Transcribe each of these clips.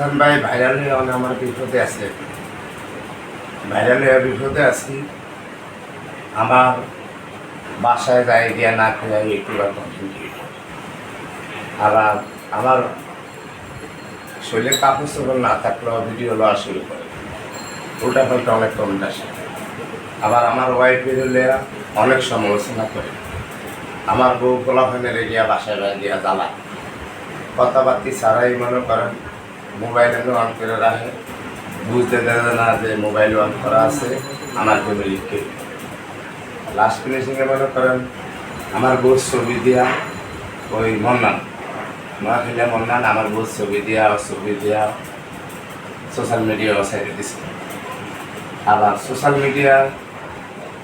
সুলতান ভাই ভাইরাল হয়ে আমার বিপদে আছে, ভাইরাল হয়ে বিপদে আছি। আমার বাসায় যাই গিয়া না খেয়ে একটু আবার আমার শরীরে কাপড় চোপড় না থাকলেও ভিডিও লওয়া শুরু করে, ওটা হয়তো অনেক কমেন্ট আসে। আবার আমার ওয়াইফের হলে অনেক সমালোচনা করে। আমার বউ গোলাফানের গিয়া বাসায় বাই গিয়া জ্বালায়, কথাবার্তি ছাড়াই মনে করেন মোবাইল অন করে রাখে, বুঝতে দেয় না যে মোবাইল অন করা আছে আমার ফ্যামিলিকে। লাস্ট ফিনিশিংয়ে মনে করেন আমার বউর ছবি দিয়া ওই মন্নান নোয়াখালী মন্নান আমার বউর ছবি দিয়া সোশ্যাল মিডিয়া সাইডে দিছে। আবার সোশ্যাল মিডিয়া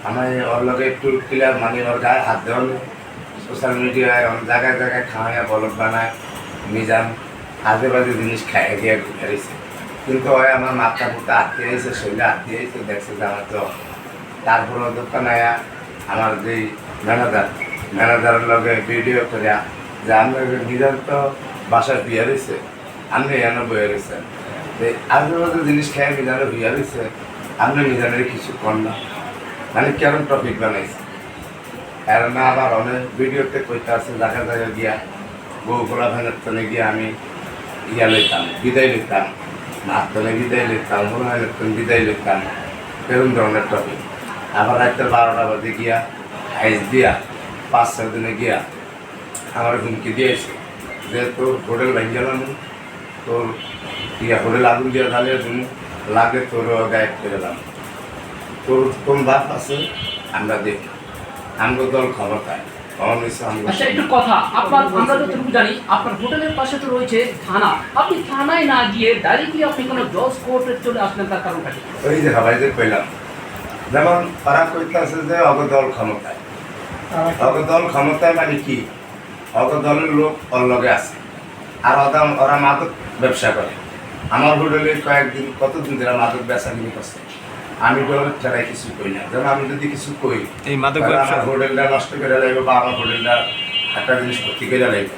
আমার ওর লগে একটু ক্লিয়ার মানে ওর গায়ে হাত দেওয়া নেই। সোশ্যাল মিডিয়ায় অনেক জায়গায় জায়গায় খাওয়াইয়া বলক বানায়, মিজান আজে বাজে জিনিস খাইয়ে দিয়ে ঘুরিয়েছে। কিন্তু ওই আমার মাথা ফুটা আটকে আইছে, শরীরে আটকে আইছে, দেখছে যে আমার তো। তারপরে দোকানে আমার যেই ম্যানেজারের লগে ভিডিও করে যে আমরা মিজান তো বাসায় বিয়ে রয়েছে, আপনি এনে বয়ে রয়েছেন, যে আজে বাজে জিনিস খেয়ে মিজানে বিয়ে রয়েছে, আপনি মিজানের কিছু কর না, মানে কেমন টপিক বানাইছে। আর না আবার অনেক ভিডিওতে কইতে আছে দেখা যায় গিয়া বউ গোলাফানের তলে গিয়ে আমি লইতাম, বিদায় লইতাম, মার তলে বিদায় লইতাম, গোলাফানের তলে বিদায় লইতাম, এরকম ধরনের টপিক। আবার রাত্রে 12টা বাজে গিয়া আইস দিয়া 5-6 দিনে গিয়া আমার হুমকি দিয়েছে যে তোর হোটেল ভেঙে গেলাম, তোর হোটেল আগুন দিয়ে ঢালিয়ে তুমি লাগে তোর গায়েব করে গেলাম, তোর কোন বাপ আছে আমরা দেখি, আমরা দল ক্ষমতায়। আচ্ছা, একটু কথা আপনার, আমরা যতটুকু জানি আপনার হোটেলের পাশে তো রয়েছে থানা, আপনি থানায় না গিয়ে ডাইরেক্টলি আপনি কোনো জজ কোর্টে চলে আসলেন, তার কারণটা কি? ওই যে সবাই যে কইলাম, যেমন তারা কইতে আছে যে অগদল ক্ষমতায়, অগদল ক্ষমতায় মানে কি, অগদলের লোক ওর লগে আছে, আর ওরা মাদক ব্যবসা করে। আমার হোটেলে কয়েকদিন কতদিন ধরে মাদক বেচা কিনি করছে, আমি তো ছাড়াই কিছু কই না। যেমন আমি যদি কিছু কই, এই মাদক ব্যবসা হোটেলটা নষ্ট করে লাগবে বা আমার হোটেলটা একটা জিনিস ক্ষতি করে লাগবে,